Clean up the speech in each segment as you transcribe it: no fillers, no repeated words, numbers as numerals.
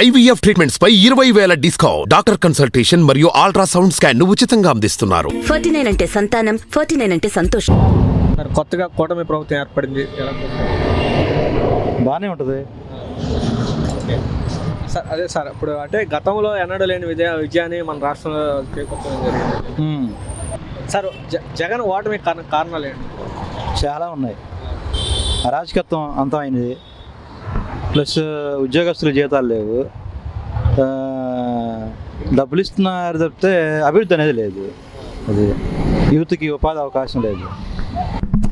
IVF treatments పై 20,000 discount. Doctor consultation మరియు ultrasound scan ను ఉచితంగా అందిస్తున్నారు. 49 అంటే సంతానం, 49 అంటే సంతోషం. కొత్తగా కూటమి ప్రభుత్వం ఏర్పడింది, బాగానే ఉంటుంది సార్. అదే సార్, ఇప్పుడు అంటే గతంలో ఎన్నడూ లేని విజయాన్ని మన రాష్ట్రంలో చేకూర్చడం జరిగింది సార్. జగన్ ఓటమి కారణాలు ఏంటి? చాలా ఉన్నాయి. అరాచకత్వం అంతా అయినది, ప్లస్ ఉద్యోగస్తుల జీతాలు లేవు, డబ్బులు ఇస్తున్నారు తప్పితే అభివృద్ధి అనేది లేదు. అది యూత్కి ఉపాధి అవకాశం లేదు.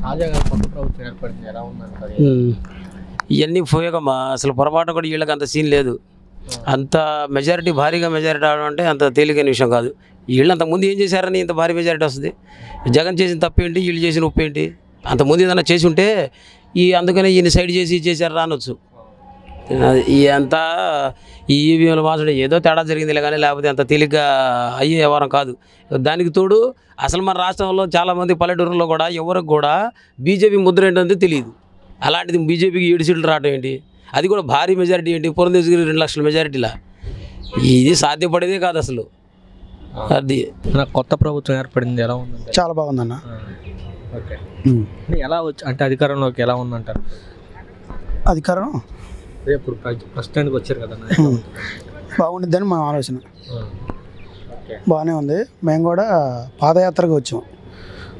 తాజాగా కొత్త ప్రభుత్వం ఏర్పడింది, ఎలా ఉందంటారు? ఇవన్నీ పోయాకమ్మా, అసలు పొరపాటు కూడా వీళ్ళకి అంత సీన్ లేదు. అంత మెజారిటీ, భారీగా మెజారిటీ అవడం అంటే అంత తేలికైన విషయం కాదు. వీళ్ళు అంతకుముందు ఏం చేశారని ఇంత భారీ మెజారిటీ వస్తుంది? జగన్ చేసిన తప్పేంటి, వీళ్ళు చేసిన ఉప్పేంటి? అంతకుముందు ఏదైనా చేసి ఉంటే అందుకనే ఈయన సైడ్ చేసి చేశారు రానొచ్చు. అంతా ఈ ఈవీఎంలు మార్చడం ఏదో తేడా జరిగిందిలే కానీ లేకపోతే అంత తేలిగ్గా అయ్యే వ్యవహారం కాదు. దానికి తోడు అసలు మన రాష్ట్రంలో చాలామంది పల్లెటూరులో కూడా ఎవరికి కూడా బీజేపీ ముద్ర ఏంటంటే తెలియదు. అలాంటిది బీజేపీకి 7 సీట్లు రావడం ఏంటి? అది కూడా భారీ మెజారిటీ ఏంటి? పురంధేశ్వరి 2 లక్షల మెజారిటీలా? ఇది సాధ్యపడేదే కాదు అసలు. అది కొత్త ప్రభుత్వం ఏర్పడింది, ఎలా ఉందంటే? చాలా బాగుందన్న. ఓకే, ఎలా వచ్చి అంటే అధికారంలోకి ఎలా ఉందంటారు? అధికారం ఇప్పుడు ప్రస్తుతానికి వచ్చారు కదా, బాగుండిద్దని మా ఆలోచన. బాగానే ఉంది. మేము కూడా పాదయాత్రగా వచ్చాం.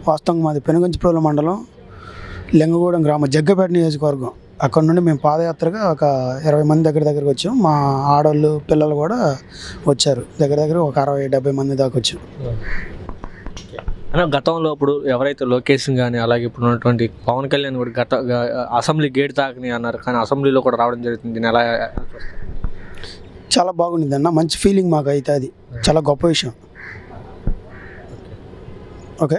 వాస్తవంగా మాది పెనుగంచిప్రోలు మండలం, లింగగూడెం గ్రామం, జగ్గపేట నియోజకవర్గం. అక్కడ నుండి మేము పాదయాత్రగా ఒక 20 మంది దగ్గరికి వచ్చాం. మా ఆడవాళ్ళు పిల్లలు కూడా వచ్చారు. దగ్గర ఒక 60-70 మంది దాకా వచ్చాం. గతంలో ఇప్పుడు ఎవరైతే లోకేష్ కానీ అలాగే ఇప్పుడు ఉన్నటువంటి పవన్ కళ్యాణ్ కూడా అసెంబ్లీ గేట్ తాకని అన్నారు, కానీ అసెంబ్లీలో కూడా రావడం జరుగుతుంది. ఎలా? చాలా బాగుంది అన్న, మంచి ఫీలింగ్ మాకు అయితే. అది చాలా గొప్ప విషయం. ఓకే,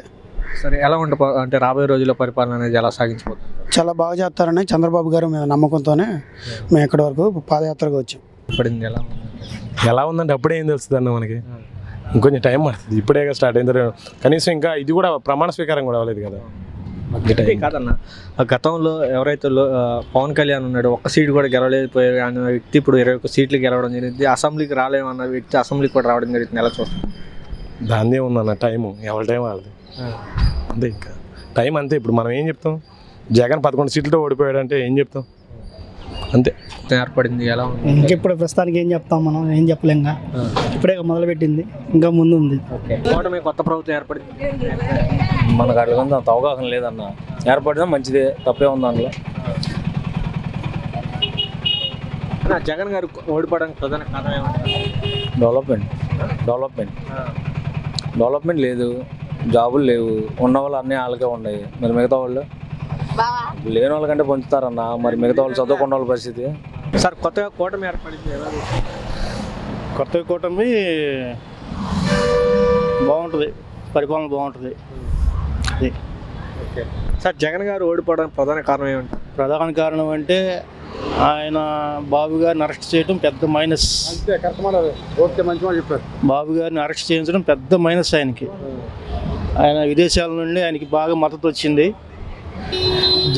సరే. ఎలా అంటే రాబోయే రోజుల్లో పరిపాలన అనేది ఎలా సాగించబోతుంది? చాలా బాగా చేస్తారని చంద్రబాబు గారు మీద నమ్మకంతోనే మేము ఇక్కడి వరకు పాదయాత్రగా వచ్చాం. పడింది ఎలా ఉందంటే అప్పుడే ఏం తెలుస్తుంది అన్న మనకి, ఇంకొంచెం టైం పడుతుంది. ఇప్పుడే స్టార్ట్ అయింది కనీసం, ఇంకా ఇది కూడా ప్రమాణ స్వీకారం కూడా అవ్వలేదు కదా. కాదన్న, గతంలో ఎవరైతే పవన్ కళ్యాణ్ ఉన్నాడో ఒక్క సీటు కూడా గెలవలేకపోయే అన్న వ్యక్తి ఇప్పుడు 21 సీట్లు గెలవడం జరిగింది. అసెంబ్లీకి రాలేమన్న వ్యక్తి అసెంబ్లీకి కూడా రావడం జరుగుతుంది. ఎలా చూస్తాం? దాన్నే ఉందన్న టైము, ఎవరి టైం వాళ్ళది అంతే. ఇంకా టైం అంతే. ఇప్పుడు మనం ఏం చెప్తాం? జగన్ 11 సీట్లతో ఓడిపోయాడు అంటే ఏం చెప్తాం? అంతే. ఏర్పడింది, ఎలా ఉంది? ఇంకెప్పుడు ప్రస్తుతానికి ఏం చెప్తాం, మనం ఏం చెప్పలేం. ఇప్పుడే మొదలుపెట్టింది, ఇంకా ముందు ఉంది. కొత్త ప్రభుత్వం ఏర్పడింది, మనకు అట్లా అంత అవగాహన లేదన్న. ఏర్పడినా మంచిదే, తప్పే ఉంది అందులో. జగన్ గారు ఓడిపోవడానికి ప్రధాన కారణం ఏమంటారు? డెవలప్మెంట్ లేదు, జాబులు లేవు, ఉన్న వాళ్ళు అన్నీ వాళ్ళకే ఉన్నాయి. మరి మిగతా వాళ్ళు లేని వాళ్ళకంటే పంచుతారన్న. మరి మిగతా వాళ్ళు చదువుకున్న వాళ్ళ పరిస్థితి. సార్, కొత్తగా కూటమి ఏర్పడింది, కొత్త కూటమి బాగుంటుంది, పరిపాలన బాగుంటుంది. ఓకే సార్, జగన్ గారు ఓడిపోవడానికి ప్రధాన కారణం ఏమంటారు? ప్రధాన కారణం అంటే ఆయన బాబు గారిని అరెస్ట్ చేయడం పెద్ద మైనస్. బాబు గారిని అరెస్ట్ చేయించడం పెద్ద మైనస్ ఆయనకి. ఆయన విదేశాల నుండి ఆయనకి బాగా మద్దతు వచ్చింది.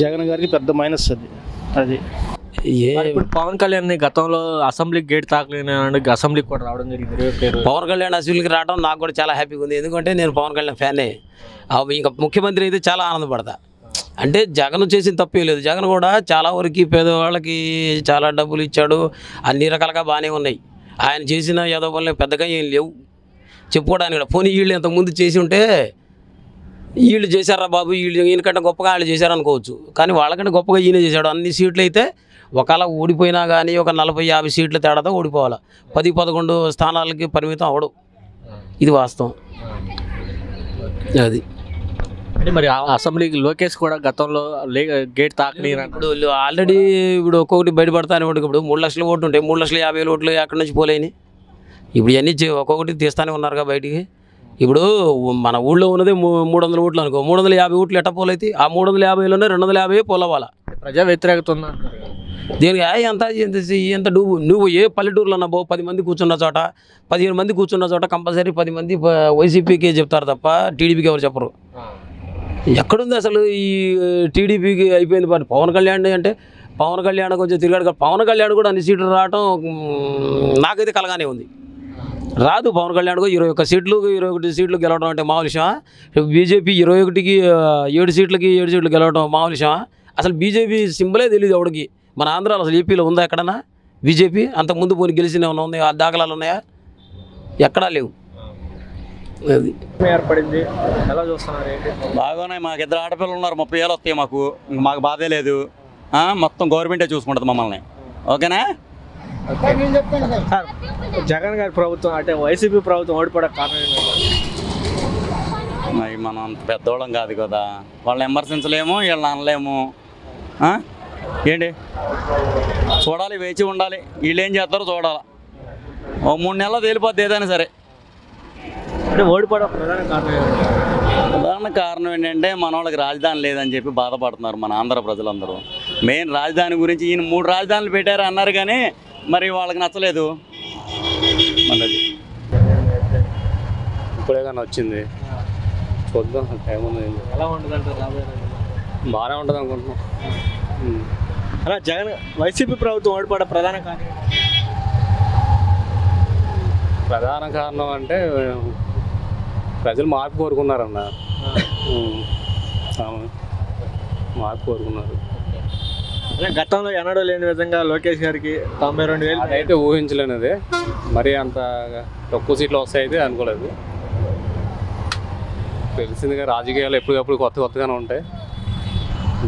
జగన్ గారికి పెద్ద మైనస్ అది. ఇప్పుడు పవన్ కళ్యాణ్ గతంలో అసెంబ్లీ గేట్ తాకలేని అసెంబ్లీకి కూడా రావడం జరిగింది. పవన్ కళ్యాణ్ అసెంబ్లీకి రావడం నాకు కూడా చాలా హ్యాపీగా ఉంది. ఎందుకంటే నేను పవన్ కళ్యాణ్ ఫ్యానే. ఇంకా ముఖ్యమంత్రి అయితే చాలా ఆనందపడతా. అంటే జగన్ చేసిన తప్పే లేదు. జగన్ కూడా చాలా వరకు పేదవాళ్ళకి చాలా డబ్బులు ఇచ్చాడు, అన్ని రకాలుగా బాగానే ఉన్నాయి. ఆయన చేసిన ఏదో పనులు పెద్దగా ఏం లేవు చెప్పుకోవడానికి కూడా. పోనీ వీళ్ళు ఇంతకుముందు చేసి ఉంటే వీళ్ళు చేశారా బాబు, ఈయనకంటే గొప్పగా వాళ్ళు చేశారు అనుకోవచ్చు. కానీ వాళ్ళకంటే గొప్పగా ఈయన చేశాడు. అన్ని సీట్లు అయితే ఒకవేళ ఓడిపోయినా కానీ ఒక 40-50 సీట్ల తేడాతో ఓడిపోవాలి. 10-11 స్థానాలకి పరిమితం అవడం, ఇది వాస్తవం. అది అంటే మరి అసెంబ్లీకి లోకేష్ కూడా గతంలో గేట్ తాకని ఇప్పుడు ఆల్రెడీ ఇప్పుడు ఒక్కొక్కటి బయటపడతానే ఉంటుంది. ఇప్పుడు 3 లక్షల ఓట్లు ఉంటాయి, 3,50,000 ఓట్లు ఎక్కడి నుంచి పోలేని. ఇప్పుడు ఇవన్నీ ఒక్కొక్కటి తీస్తానే ఉన్నారుగా బయటికి. ఇప్పుడు మన ఊళ్ళో ఉన్నదే 300 ఓట్లు అనుకో, 350 ఓట్లు ఎట్ట పోలైతే ఆ 350లోనే 250 పోలవ్వాలా. ప్రజా వ్యతిరేకత ఉందా దీనికి? ఎంత నువ్వు ఏ పల్లెటూరులో అన్నా 10 మంది కూర్చున్న చోట, 15 మంది కూర్చున్న చోట కంపల్సరీ 10 మంది వైసీపీకే చెప్తారు తప్ప టీడీపీకి ఎవరు చెప్పరు. ఎక్కడుంది అసలు ఈ టీడీపీకి అయిపోయింది. పవన్ కళ్యాణ్ అంటే పవన్ కళ్యాణ్ కొంచెం తిరిగాడు. పవన్ కళ్యాణ్ కూడా అన్ని సీట్లు రావటం నాకైతే కలగానే ఉంది. రాదు పవన్ కళ్యాణ్ కూడా 21 సీట్లు 21 సీట్లు గెలవడం అంటే మామూలు విషయమా? బీజేపీ 21కి 7 సీట్లు గెలవడం మామూలు విషయమా? అసలు బీజేపీ సింబలే తెలియదు ఎవడికి. మన ఆంధ్రాలో అసలు ఏపీలో ఉందా ఎక్కడన్నా బీజేపీ? అంతకుముందు పోనీ గెలిచిన ఏమైనా ఉన్నాయా? ఆ దాఖలాలు ఉన్నాయా? ఎక్కడా లేవు. అది ఏర్పడింది ఎలా చూస్తున్నారు ఏంటి? బాగానే మాకు 2 ఆడపిల్లలు ఉన్నారు, 30 ఏళ్ళు వస్తాయి మాకు బాధే లేదు. మొత్తం గవర్నమెంటే చూసుకుంటుంది మమ్మల్ని. ఓకేనా? సార్ జగన్ గారి ప్రభుత్వం అంటే వైసీపీ ప్రభుత్వం ఓడిపోవడం కారణం ఏంటంటే మరి మనం అంత పెద్దోళ్ళం కాదు కదా, వాళ్ళని విమర్శించలేము, వీళ్ళని అనలేము. ఏంటి చూడాలి, వేచి ఉండాలి, వీళ్ళు ఏం చేస్తారో చూడాలి. ఓ 3 నెలలు తేలిపోద్ది ఏదైనా సరే. అంటే ఓడిపోవడం ప్రధాన కారణం ఏంటంటే మన వాళ్ళకి రాజధాని లేదని చెప్పి బాధపడుతున్నారు మన ఆంధ్ర ప్రజలందరూ. మెయిన్ రాజధాని గురించి ఈయన 3 రాజధానులు పెట్టారు అన్నారు కానీ మరి వాళ్ళకి నచ్చలేదు. మనది ఇప్పుడే కానీ వచ్చింది, చూద్దాం ఏముంది. ఎలా ఉంటుంది అంటే రాబోయే బాగానే ఉంటుంది అనుకుంటున్నాం. అలా జగన్ వైసీపీ ప్రభుత్వం ఓడిపోవడం ప్రధాన కారణం అంటే ప్రజలు మార్పు కోరుకున్నారన్న. మార్పు కోరుకున్నారు. గతంలో ఎన్నడూ లేని విధంగా లోకేష్ గారికి 92,000 అదైతే ఊహించలేనిది. మరి అంత తక్కువ సీట్లు వస్తాయితే అనుకోలేదు. తెలిసిందిగా రాజకీయాలు ఎప్పటికప్పుడు కొత్తగానే ఉంటాయి.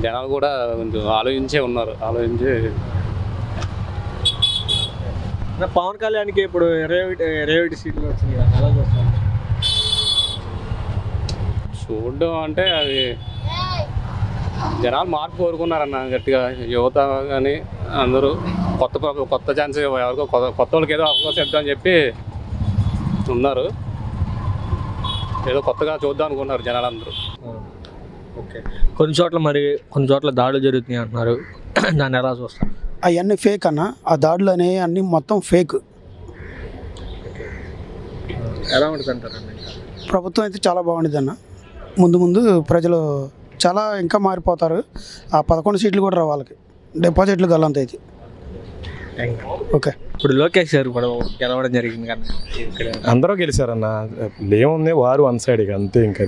జనాలు కూడా కొంచెం ఆలోచించే ఉన్నారు. పవన్ కళ్యాణ్కి ఇప్పుడు 21 సీట్లు వచ్చినాయి. ఎలా చూస్తారు? చూడడం అంటే అది జనాలు మార్పు కోరుకున్నారన్న గట్టిగా. యువత కానీ అందరూ కొత్త ఛాన్స్, ఎవరికో కొత్త వాళ్ళకి ఏదో అవకాశం ఇద్దామని చెప్పి ఉన్నారు. ఏదో కొత్తగా చూద్దాం అనుకున్నారు జనాలందరూ. ఓకే, కొన్ని చోట్ల దాడులు జరుగుతున్నాయి అంటున్నారు. దాన్ని ఎలా చూస్తారు? అవన్నీ ఫేక్ అన్న. ఆ దాడులు అనేవి అన్నీ మొత్తం ఫేక్. ఎలా ఉంటుంది అంటారండి? ప్రభుత్వం అయితే చాలా బాగుంటుంది అన్న. ముందు ప్రజలు చాలా ఇంకా మారిపోతారు. ఆ 11 సీట్లు కూడా రావు వాళ్ళకి, డిపాజిట్లు గల్లంత అయితే. ఓకే, ఇప్పుడు లోకేష్ గారు కూడా గెలవడం జరిగింది కానీ అందరూ గెలిచారన్న. ఏముంది, వారు 1 సైడ్ ఇక అంతే. ఇంకా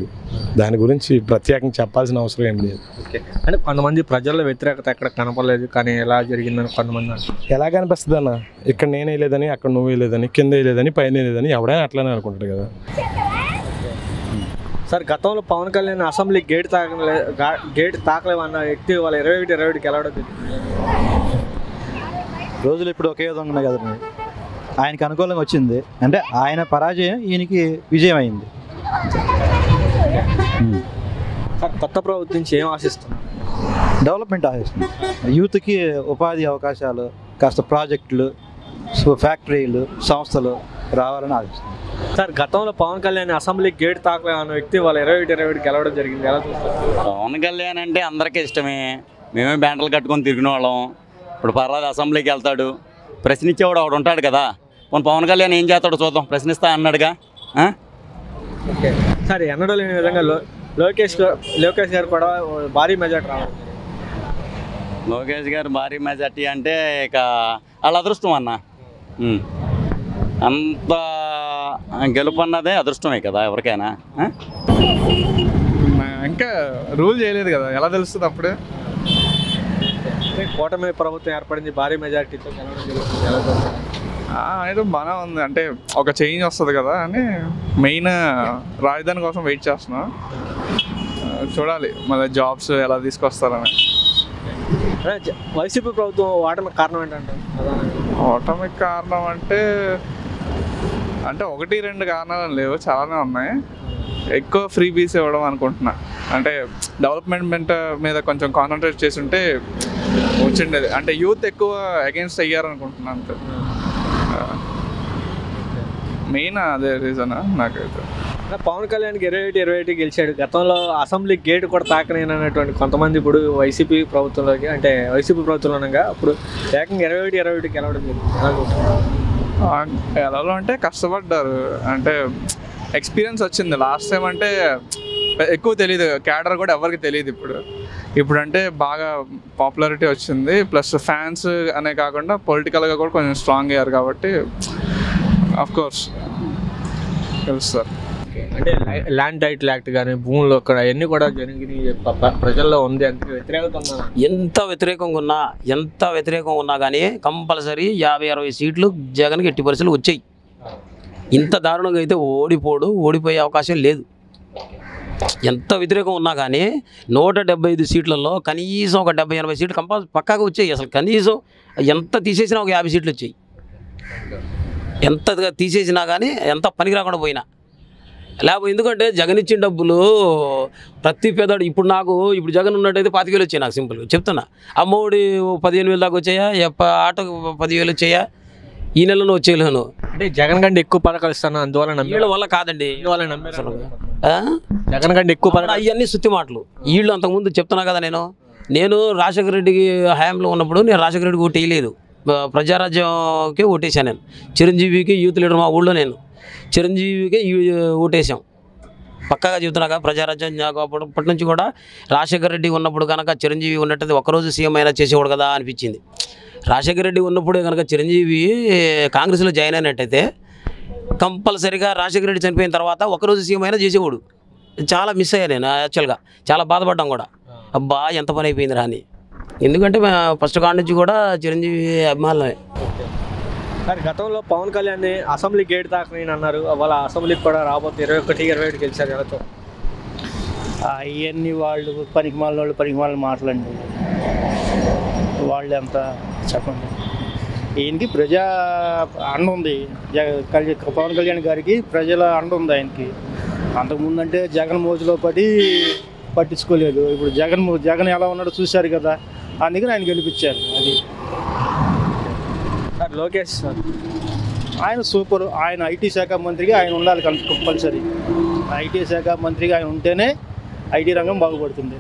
దాని గురించి ప్రత్యేకంగా చెప్పాల్సిన అవసరం ఏం లేదు. ఓకే, అంటే కొంతమంది ప్రజల్లో వ్యతిరేకత ఎక్కడ కనపడలేదు కానీ ఎలా జరిగిందని కొంతమంది అంటారు. ఎలా కనిపిస్తుంది అన్న? ఇక్కడ నేనే లేదని, అక్కడ నువ్వే లేదని, కింద లేదని, పైన లేదని ఎవడైనా అట్లానే అనుకుంటాడు కదా. సార్ గతంలో పవన్ కళ్యాణ్ అసెంబ్లీ గేట్ తాకలేమన్న వ్యక్తి వాళ్ళ 21 గెలవడం రోజులు ఇప్పుడు ఒకే విధంగా ఉన్నాయి కదండి. ఆయనకి అనుకూలంగా వచ్చింది అంటే ఆయన పరాజయం ఈయనకి విజయం అయింది. కొత్త ప్రభుత్వం నుంచి ఏం ఆశిస్తున్నారు? డెవలప్మెంట్ ఆశిస్తుంది. యూత్కి ఉపాధి అవకాశాలు, కాస్త ప్రాజెక్టులు, ఫ్యాక్టరీలు, సంస్థలు రావాలని ఆశిస్తుంది. సార్ గతంలో పవన్ కళ్యాణ్ అసెంబ్లీ గేట్ తాకలేమన్న వ్యక్తి వాళ్ళ 21 గెలవడం జరిగింది. ఎలా చూస్తారు? పవన్ కళ్యాణ్ అంటే అందరికీ ఇష్టమే. మేమే బ్యానర్లు కట్టుకొని తిరిగిన వాళ్ళం. ఇప్పుడు పర్వాలేదు, అసెంబ్లీకి వెళ్తాడు, ప్రశ్నించేవాడు ఒకడు ఉంటాడు కదా. పవన్ కళ్యాణ్ ఏం చేస్తాడో చూద్దాం, ప్రశ్నిస్తా అన్నాడుగా. ఓకే, సార్ ఎన్నడూ లేని విధంగా లోకేష్ గారు కూడా భారీ మెజార్టీ రావాలి. లోకేష్ గారు భారీ మెజార్టీ అంటే ఇక వాళ్ళ అదృష్టం అన్న. అంత గెలుపు అన్నదే అదృష్టమే కదా ఎవరికైనా. ఇంకా రూల్ చేయలేదు కదా, ఎలా తెలుస్తుంది అప్పుడు? కూటమి ప్రభుత్వం ఏర్పడింది, భారీ మెజార్టీతో అనేది బాగా ఉంది. అంటే ఒక చేంజ్ వస్తుంది కదా అని మెయిన్ రాజధాని కోసం వెయిట్ చేస్తున్నాం. చూడాలి మళ్ళీ జాబ్స్ ఎలా తీసుకొస్తారని. వైసీపీ ప్రభుత్వం ఓటమికి కారణం ఏంటంటే? ఓటమికి కారణం అంటే 1-2 కారణాలు లేవు, చాలానే ఉన్నాయి. ఎక్కువ ఫ్రీ బీస్ ఇవ్వడం అనుకుంటున్నా. అంటే డెవలప్మెంట్ మీద కొంచెం కాన్సన్ట్రేట్ చేసి ఉంటే వచ్చిండేది. అంటే యూత్ ఎక్కువ అగెన్స్ట్ అయ్యారనుకుంటున్నా అంతే. మెయిన్ అదే రీజన్ నాకైతే. పవన్ కళ్యాణ్కి 21 గెలిచాడు. గతంలో అసెంబ్లీ గేట్ కూడా తాకనేనటువంటి కొంతమంది ఇప్పుడు వైసీపీ ప్రభుత్వంలోకి, అంటే వైసీపీ ప్రభుత్వంలో ఉండగా ఇప్పుడు ఏకంగా 21 గెలవడం జరిగింది. ఎలా అంటే కష్టపడ్డారు, అంటే ఎక్స్పీరియన్స్ వచ్చింది. లాస్ట్ టైం అంటే ఎక్కువ తెలియదు, క్యాడర్ కూడా ఎవరికి తెలియదు. ఇప్పుడు ఇప్పుడంటే బాగా పాపులారిటీ వచ్చింది, ప్లస్ ఫ్యాన్స్ అనే కాకుండా పొలిటికల్గా కూడా కొంచెం స్ట్రాంగ్ అయ్యారు కాబట్టి ఆఫ్కోర్స్ తెలుస్తారు. అంటే ల్యాండ్ టైటిల్ యాక్ట్ కానీ భూములు అక్కడ అవన్నీ కూడా జరిగినాయి ప్రజల్లో ఉంది, అంత వ్యతిరేకత ఉందా? ఎంత వ్యతిరేకంగా ఉన్నా కానీ కంపల్సరీ 50-60 సీట్లు జగన్కి ఎట్టి పరిస్థితులు వచ్చాయి. ఇంత దారుణంగా అయితే ఓడిపోయే అవకాశం లేదు. ఎంత వ్యతిరేకం ఉన్నా కానీ 175 సీట్లలో కనీసం ఒక 70-80 సీట్లు పక్కాగా వచ్చాయి. అసలు కనీసం ఎంత తీసేసినా ఒక 50 సీట్లు వచ్చాయి. ఎంత తీసేసినా కానీ ఎంత పనికి రాకుండా పోయినా లేకపోతే, ఎందుకంటే జగన్ ఇచ్చిన డబ్బులు ప్రతి పేదవాడు ఇప్పుడు జగన్ ఉన్నట్టయితే 25,000 వచ్చాయి. నాకు సింపుల్గా చెప్తున్నా. అమ్మఒడి 15,000 దాకా వచ్చాయా, ఆటోకి 10,000 వచ్చాయా, ఈ నెలలో వచ్చేయలేను. అంటే జగన్ కంటే ఎక్కువ పథకాలు ఇస్తాను అందువల్ల వీళ్ళ వల్ల కాదండి. జగన్ కంటే ఎక్కువ పథకాలు అవన్నీ సుత్తి మాటలు. వీళ్ళు అంతకుముందు చెప్తున్నా కదా, నేను రాజశేఖర రెడ్డికి హయాంలో ఉన్నప్పుడు నేను రాజశేఖర రెడ్డికి ఓటు వేయలేదు, ప్రజారాజ్యంకి ఓటేసాను. నేను చిరంజీవికి యూత్ లీడర్, మా ఊళ్ళో నేను చిరంజీవికి ఓటేసాం. పక్కాగా చెబుతున్నాగా ప్రజారాజ్యం. అప్పటి నుంచి కూడా రాజశేఖర రెడ్డి ఉన్నప్పుడు కనుక చిరంజీవి ఉన్నట్టయితే ఒకరోజు సీఎం అయినా చేసేవాడు కదా అనిపించింది. రాజశేఖర రెడ్డి ఉన్నప్పుడే కనుక చిరంజీవి కాంగ్రెస్లో జాయిన్ అయినట్టయితే కంపల్సరీగా రాజశేఖర రెడ్డి చనిపోయిన తర్వాత ఒకరోజు సీఎం అయినా చేసేవాడు. చాలా మిస్ అయ్యా నేను యాక్చువల్గా, చాలా బాధపడ్డాం కూడా. అబ్బా ఎంత పని అయిపోయిందిరా అని. ఎందుకంటే ఫస్ట్ కాడ నుంచి కూడా చిరంజీవి అభిమానులమే. కానీ గతంలో పవన్ కళ్యాణ్ అసెంబ్లీ గేట్ తాకని అన్నారు, వాళ్ళ అసెంబ్లీకి కూడా రాబోతే 21-21 గెలిచారు. ఎవరితో అవన్నీ వాళ్ళు పనికిమాల మాటలండి. వాళ్ళు ఎంత చెప్పండి. ఈయనకి ప్రజా అండ ఉంది, పవన్ కళ్యాణ్ గారికి ప్రజల అండ ఉంది ఆయనకి. అంతకుముందు అంటే జగన్ మోజులో పట్టించుకోలేదు. ఇప్పుడు జగన్ ఎలా ఉన్నాడో చూశారు కదా, అందుకని ఆయన గెలిపించారు. అది లోకేష్ ఆయన సూపర్. ఆయన ఐటీ శాఖ మంత్రిగా ఆయన ఉండాలి కంపల్సరీ. ఐటీ శాఖ మంత్రిగా ఆయన ఉంటేనే ఐటీ రంగం బాగుపడుతుంది.